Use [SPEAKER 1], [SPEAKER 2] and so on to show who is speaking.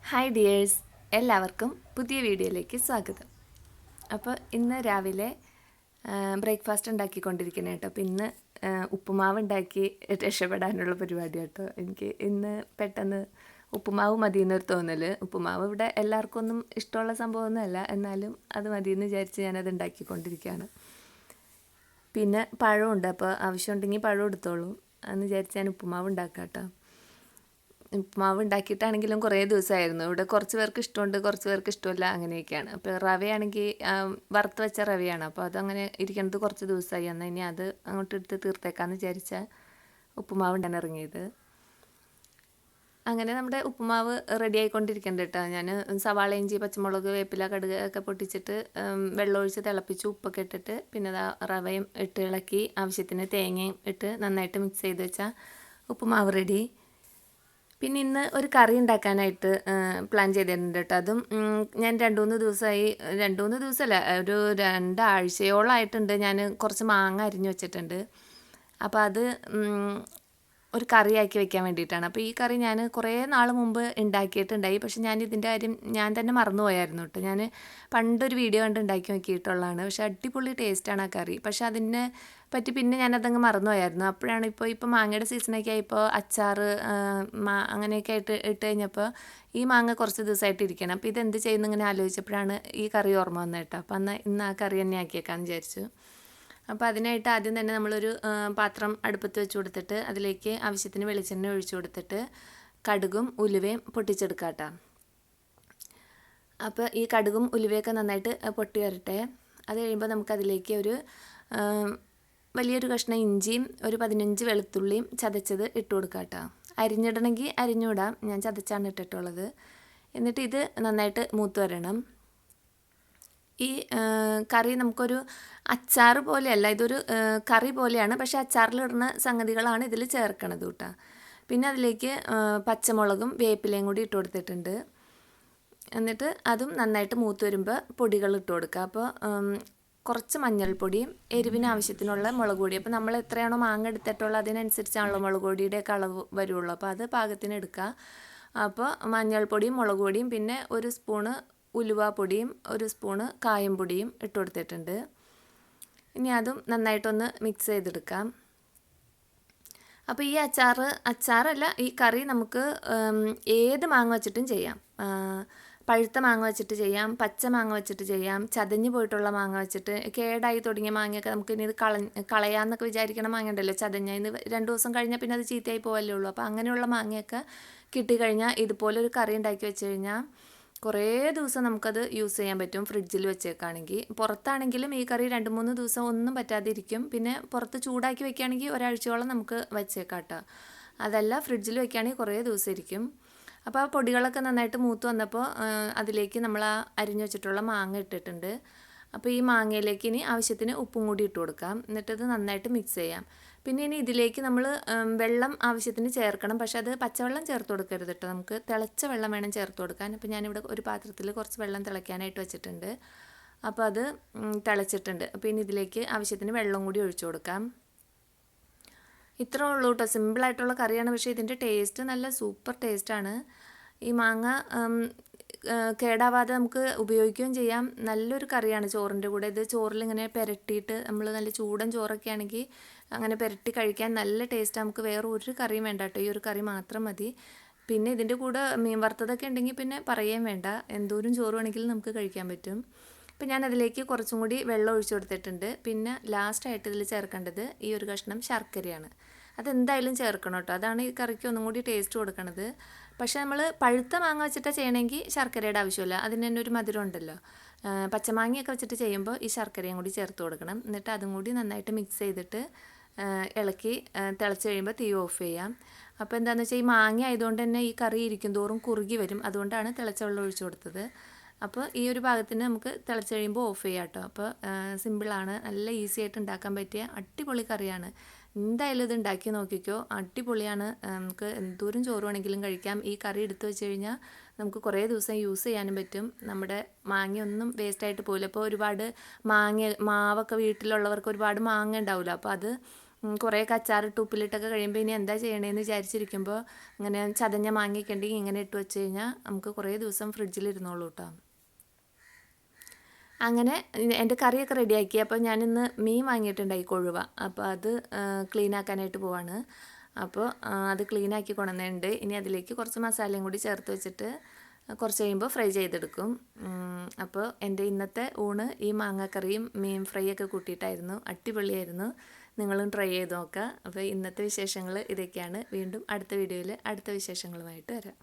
[SPEAKER 1] Hi dears, എല്ലാവർക്കും പുതിയ വീഡിയോയിലേക്ക് സ്വാഗതം. അപ്പോൾ ഇന്ന് രാവിലെ ബ്രേക്ക്ഫാസ്റ്റ് ഉണ്ടാക്കിക്കൊണ്ടിരിക്കുന്നത് കേട്ടോ. അപ്പോൾ ഇന്ന് ഉപ്പുമാവ് ഉണ്ടാക്കി രക്ഷപ്പെടാനുള്ള പരിപാടി കേട്ടോ. എനിക്ക് ഇന്ന് പെട്ടെന്ന് ഉപ്പുമാവ് മതിയെന്നൊരു തോന്നൽ. ഉപ്പുമാവ് ഇവിടെ എല്ലാവർക്കും ഒന്നും ഇഷ്ടമുള്ള സംഭവമൊന്നുമല്ല, എന്നാലും അത് മതിയെന്ന് വിചാരിച്ച് ഞാനത് ഉണ്ടാക്കിക്കൊണ്ടിരിക്കുകയാണ്. പിന്നെ പഴമുണ്ട്, അപ്പോൾ ആവശ്യമുണ്ടെങ്കിൽ പഴം എടുത്തോളൂ എന്ന് വിചാരിച്ച് ഞാൻ ഉപ്പുമാവ് ഉണ്ടാക്കാം കേട്ടോ. ഉപ്പുമാവ് ഉണ്ടാക്കിയിട്ടാണെങ്കിലും കുറേ ദിവസമായിരുന്നു. ഇവിടെ കുറച്ച് പേർക്ക് ഇഷ്ടമുണ്ട്, കുറച്ച് പേർക്ക് ഇഷ്ടമല്ല, അങ്ങനെയൊക്കെയാണ്. അപ്പോൾ റവയാണെങ്കിൽ വറുത്ത് വെച്ച റവയാണ്, അപ്പോൾ അതങ്ങനെ ഇരിക്കുന്നത് കുറച്ച് ദിവസമായി. എന്നാൽ ഇനി അത് അങ്ങോട്ട് എടുത്ത് തീർത്തേക്കാമെന്ന് വിചാരിച്ച ഉപ്പുമാവ് ഉണ്ടാകാൻ ഇറങ്ങിയത്. അങ്ങനെ നമ്മുടെ ഉപ്പുമാവ് റെഡി ആയിക്കൊണ്ടിരിക്കുന്നുണ്ട് കേട്ടോ. ഞാൻ സവാള, ഇഞ്ചി, പച്ചമുളക്, വേപ്പില, കടുക് ഒക്കെ പൊട്ടിച്ചിട്ട് വെള്ളമൊഴിച്ച് തിളപ്പിച്ച് ഉപ്പൊക്കെ ഇട്ടിട്ട് പിന്നെ റവയും ഇട്ട് ഇളക്കി ആവശ്യത്തിന് തേങ്ങയും ഇട്ട് നന്നായിട്ട് മിക്സ് ചെയ്ത് വെച്ചാൽ ഉപ്പുമാവ് റെഡി. പിന്നെ ഇന്ന് ഒരു കറി ഉണ്ടാക്കാനായിട്ട് പ്ലാൻ ചെയ്തിട്ടുണ്ട് കേട്ടോ. അതും ഞാൻ 2-3 ദിവസമായി, 2-3 ദിവസമല്ല, ഒരു 2 ആഴ്ചയോളമായിട്ടുണ്ട് ഞാൻ കുറച്ച് മാങ്ങ അരിഞ്ഞു വെച്ചിട്ടുണ്ട്. അപ്പോൾ അത് ഒരു കറിയാക്കി വെക്കാൻ വേണ്ടിയിട്ടാണ്. അപ്പോൾ ഈ കറി ഞാൻ കുറേ നാൾ മുമ്പ് ഉണ്ടാക്കിയിട്ടുണ്ടായി, പക്ഷെ ഞാൻ ഇതിൻ്റെ കാര്യം ഞാൻ തന്നെ മറന്നുപോയായിരുന്നു കേട്ടോ. ഞാൻ പണ്ടൊരു വീഡിയോ കണ്ട് ഉണ്ടാക്കി നോക്കിയിട്ടുള്ളതാണ്, പക്ഷെ അടിപൊളി ടേസ്റ്റാണ് ആ കറി. പക്ഷെ അതിനെ പറ്റി പിന്നെ ഞാനതങ്ങ് മറന്നുപോയായിരുന്നു. അപ്പോഴാണ് ഇപ്പോൾ മാങ്ങയുടെ സീസണൊക്കെ ആയപ്പോൾ അച്ചാർ അങ്ങനെയൊക്കെ ആയിട്ട് ഇട്ട് കഴിഞ്ഞപ്പോൾ ഈ മാങ്ങ കുറച്ച് ദിവസമായിട്ട് ഇരിക്കണം. അപ്പോൾ ഇതെന്ത് ചെയ്യുന്നു ഇങ്ങനെ ആലോചിച്ചപ്പോഴാണ് ഈ കറി ഓർമ്മ വന്നത് കേട്ടോ. അപ്പോൾ ഇന്ന് ആ കറി തന്നെ ആക്കിയേക്കാമെന്ന് വിചാരിച്ചു. അപ്പോൾ അതിനായിട്ട് ആദ്യം തന്നെ നമ്മളൊരു പാത്രം അടുപ്പത്ത് വെച്ച് കൊടുത്തിട്ട് അതിലേക്ക് ആവശ്യത്തിന് വെളിച്ചെണ്ണ ഒഴിച്ചു കൊടുത്തിട്ട് കടുകും ഉലുവയും പൊട്ടിച്ചെടുക്കാം കേട്ടോ. അപ്പോൾ ഈ കടുകും ഉലുവയൊക്കെ നന്നായിട്ട് പൊട്ടി വരട്ടെ. അത് കഴിയുമ്പോൾ നമുക്കതിലേക്ക് ഒരു വലിയൊരു കഷ്ണം ഇഞ്ചിയും ഒരു 15 വെളുത്തുള്ളിയും ചതച്ചത് ഇട്ട് കൊടുക്കാം കേട്ടോ. അരിഞ്ഞിടണമെങ്കിൽ അരിഞ്ഞുവിടാം, ഞാൻ ചതച്ചാണ് ഇട്ടിട്ടുള്ളത്. എന്നിട്ട് ഇത് നന്നായിട്ട് മൂത്ത് വരണം. ഈ കറി നമുക്കൊരു അച്ചാർ പോലെയല്ല, ഇതൊരു കറി പോലെയാണ്, പക്ഷേ അച്ചാറിലിടുന്ന സംഗതികളാണ് ഇതിൽ ചേർക്കണത് കേട്ടോ. പിന്നെ അതിലേക്ക് പച്ചമുളകും വേപ്പിലയും കൂടി ഇട്ട് കൊടുത്തിട്ടുണ്ട്. എന്നിട്ട് അതും നന്നായിട്ട് മൂത്ത് വരുമ്പോൾ പൊടികൾ ഇട്ട് കൊടുക്കുക. അപ്പോൾ കുറച്ച് മഞ്ഞൾപ്പൊടിയും എരിവിന് ആവശ്യത്തിനുള്ള മുളക് പൊടി. അപ്പോൾ നമ്മൾ എത്രയാണോ മാങ്ങ എടുത്തിട്ടുള്ളത് അതിനനുസരിച്ചാണല്ലോ മുളക് പൊടിയുടെയൊക്കെ അളവ് വരുള്ളൂ. അപ്പോൾ അത് പാകത്തിന് എടുക്കുക. അപ്പോൾ മഞ്ഞൾപ്പൊടിയും മുളക് പൊടിയും പിന്നെ ഒരു സ്പൂണ് ഉലുവാപ്പൊടിയും ഒരു സ്പൂണ് കായം പൊടിയും ഇട്ട് കൊടുത്തിട്ടുണ്ട്. ഇനി അതും നന്നായിട്ടൊന്ന് മിക്സ് ചെയ്തെടുക്കാം. അപ്പോൾ ഈ അച്ചാറല്ല, ഈ കറി നമുക്ക് ഏത് മാങ്ങ വെച്ചിട്ടും ചെയ്യാം. പഴുത്ത മാങ്ങ വെച്ചിട്ട് ചെയ്യാം, പച്ച മാങ്ങ വെച്ചിട്ട് ചെയ്യാം, ചതഞ്ഞ് പോയിട്ടുള്ള മാങ്ങ വെച്ചിട്ട്, കേടായി തുടങ്ങിയ മാങ്ങയൊക്കെ നമുക്ക് ഇനി ഇത് കളയാമെന്നൊക്കെ വിചാരിക്കണ മാങ്ങ ഉണ്ടല്ലോ, ചതഞ്ഞ ഇന്ന് 2 ദിവസം കഴിഞ്ഞാൽ പിന്നെ അത് ചീത്തയായി പോവല്ലേ ഉള്ളൂ. അപ്പോൾ അങ്ങനെയുള്ള മാങ്ങയൊക്കെ കിട്ടിക്കഴിഞ്ഞാൽ ഇതുപോലൊരു കറി ഉണ്ടാക്കി വെച്ച് കഴിഞ്ഞാൽ കുറേ ദിവസം നമുക്കത് യൂസ് ചെയ്യാൻ പറ്റും. ഫ്രിഡ്ജിൽ വെച്ചേക്കാണെങ്കിൽ, പുറത്താണെങ്കിലും ഈ കറി 2-3 ദിവസം ഒന്നും പറ്റാതെ ഇരിക്കും. പിന്നെ പുറത്ത് ചൂടാക്കി വെക്കുകയാണെങ്കിൽ ഒരാഴ്ചയോളം നമുക്ക് വെച്ചേക്കാം കേട്ടോ. അതല്ല ഫ്രിഡ്ജിൽ വെക്കുകയാണെങ്കിൽ കുറേ ദിവസം ഇരിക്കും. അപ്പോൾ ആ പൊടികളൊക്കെ നന്നായിട്ട് മൂത്ത് വന്നപ്പോൾ അതിലേക്ക് നമ്മൾ ആ അരിഞ്ഞു വെച്ചിട്ടുള്ള മാങ്ങ ഇട്ടിട്ടുണ്ട്. അപ്പോൾ ഈ മാങ്ങയിലേക്ക് ഇനി ആവശ്യത്തിന് ഉപ്പും കൂടി ഇട്ട് കൊടുക്കാം. എന്നിട്ടത് നന്നായിട്ട് മിക്സ് ചെയ്യാം. പിന്നെ ഇനി ഇതിലേക്ക് നമ്മൾ വെള്ളം ആവശ്യത്തിന് ചേർക്കണം, പക്ഷെ അത് പച്ചവെള്ളം ചേർത്ത് കൊടുക്കരുത് കേട്ടോ. നമുക്ക് തിളച്ച വെള്ളം വേണം ചേർത്ത് കൊടുക്കാൻ. അപ്പോൾ ഞാനിവിടെ ഒരു പാത്രത്തിൽ കുറച്ച് വെള്ളം തിളയ്ക്കാനായിട്ട് വെച്ചിട്ടുണ്ട്. അപ്പോൾ അത് തിളച്ചിട്ടുണ്ട്. അപ്പോൾ ഇനി ഇതിലേക്ക് ആവശ്യത്തിന് വെള്ളം കൂടി ഒഴിച്ചു കൊടുക്കാം. ഇത്രേ ഉള്ളൂ കേട്ടോ, സിമ്പിളായിട്ടുള്ള കറിയാണ്, പക്ഷേ ഇതിൻ്റെ ടേസ്റ്റ് നല്ല സൂപ്പർ ടേസ്റ്റാണ്. ഈ മാങ്ങ കേടാവാതെ നമുക്ക് ഉപയോഗിക്കുകയും ചെയ്യാം. നല്ലൊരു കറിയാണ് ചോറിൻ്റെ കൂടെ. ഇത് ചോറിലിങ്ങനെ പുരട്ടിയിട്ട് നമ്മൾ നല്ല ചൂടൻ ചോറൊക്കെ ആണെങ്കിൽ അങ്ങനെ പുരട്ടി കഴിക്കാൻ നല്ല ടേസ്റ്റ്. നമുക്ക് വേറെ ഒരു കറിയും വേണ്ട കേട്ടോ, ഈ ഒരു കറി മാത്രം മതി. പിന്നെ ഇതിൻ്റെ കൂടെ മീൻ വറുത്തതൊക്കെ ഉണ്ടെങ്കിൽ പിന്നെ പറയുകയും വേണ്ട, എന്തോരം ചോറ് വേണമെങ്കിലും നമുക്ക് കഴിക്കാൻ പറ്റും. അപ്പോൾ ഞാൻ അതിലേക്ക് കുറച്ചും കൂടി വെള്ളം ഒഴിച്ചു കൊടുത്തിട്ടുണ്ട്. പിന്നെ ലാസ്റ്റായിട്ട് ഇതിൽ ചേർക്കേണ്ടത് ഈ ഒരു കഷ്ണം ശർക്കരയാണ്. അതെന്തായാലും ചേർക്കണം കേട്ടോ, അതാണ് ഈ കറിക്ക് ഒന്നും കൂടി ടേസ്റ്റ് കൊടുക്കണത്. പക്ഷേ നമ്മൾ പഴുത്ത മാങ്ങ വെച്ചിട്ടാണ് ചെയ്യണമെങ്കിൽ ശർക്കരയുടെ ആവശ്യമില്ല, അതിന് തന്നെ ഒരു മധുരം ഉണ്ടല്ലോ. പച്ചമാങ്ങയൊക്കെ വെച്ചിട്ട് ചെയ്യുമ്പോൾ ഈ ശർക്കരയും കൂടി ചേർത്ത് കൊടുക്കണം. എന്നിട്ട് അതും കൂടി നന്നായിട്ട് മിക്സ് ചെയ്തിട്ട് ഇളക്കി തിളച്ച് കഴിയുമ്പോൾ തീ ഓഫ് ചെയ്യാം. അപ്പോൾ എന്താണെന്ന് വെച്ചാൽ ഈ മാങ്ങ ആയതുകൊണ്ട് തന്നെ ഈ കറി ഇരിക്കും തോറും കുറുകി വരും, അതുകൊണ്ടാണ് തിളച്ച വെള്ളം ഒഴിച്ചു കൊടുത്തത്. അപ്പോൾ ഈ ഒരു ഭാഗത്തിന് നമുക്ക് തിളച്ച് കഴിയുമ്പോൾ ഓഫ് ചെയ്യാം കേട്ടോ. അപ്പോൾ സിമ്പിളാണ്, നല്ല ഈസി ആയിട്ട് ഉണ്ടാക്കാൻ പറ്റിയ അടിപൊളി കറിയാണ്. എന്തായാലും ഇത് ഉണ്ടാക്കി നോക്കിക്കോ, അടിപൊളിയാണ്. നമുക്ക് എന്തോരം ചോറ് വേണമെങ്കിലും കഴിക്കാം. ഈ കറി എടുത്തു വെച്ച് കഴിഞ്ഞാൽ നമുക്ക് കുറേ ദിവസം യൂസ് ചെയ്യാനും പറ്റും. നമ്മുടെ മാങ്ങയൊന്നും വേസ്റ്റായിട്ട് പോകില്ല. അപ്പോൾ ഒരുപാട് മാവൊക്കെ വീട്ടിലുള്ളവർക്ക് ഒരുപാട് മാങ്ങ ഉണ്ടാവില്ല, അപ്പോൾ അത് കുറേ അച്ചാറിട്ട് ഉപ്പിലിട്ടൊക്കെ കഴിയുമ്പോൾ ഇനി എന്താ ചെയ്യണേന്ന് വിചാരിച്ചിരിക്കുമ്പോൾ ഇങ്ങനെ ചതഞ്ഞ മാങ്ങയൊക്കെ ഉണ്ടെങ്കിൽ ഇങ്ങനെ ഇട്ട് വെച്ച് കഴിഞ്ഞാൽ നമുക്ക് കുറേ ദിവസം ഫ്രിഡ്ജിലിരുന്നോളൂ കേട്ടോ. അങ്ങനെ എൻ്റെ കറിയൊക്കെ റെഡിയാക്കി. അപ്പോൾ ഞാനിന്ന് മീൻ വാങ്ങിയിട്ടുണ്ടായി, കൊഴുവ. അപ്പോൾ അത് ക്ലീൻ ആക്കാനായിട്ട് പോവാണ്. അപ്പോൾ അത് ക്ലീനാക്കി കൊണ്ടുവന്നിട്ടുണ്ട്. ഇനി അതിലേക്ക് കുറച്ച് മസാലയും കൂടി ചേർത്ത് വെച്ചിട്ട് കുറച്ച് കഴിയുമ്പോൾ ഫ്രൈ ചെയ്തെടുക്കും. അപ്പോൾ എൻ്റെ ഇന്നത്തെ ഊണ് ഈ മാങ്ങക്കറിയും മീൻ ഫ്രൈ ഒക്കെ കൂട്ടിയിട്ടായിരുന്നു. അടിപൊളിയായിരുന്നു. നിങ്ങളും ട്രൈ ചെയ്ത് നോക്കുക. അപ്പോൾ ഇന്നത്തെ വിശേഷങ്ങൾ ഇതൊക്കെയാണ്. വീണ്ടും അടുത്ത വീഡിയോയിൽ അടുത്ത വിശേഷങ്ങളുമായിട്ട് വരാം.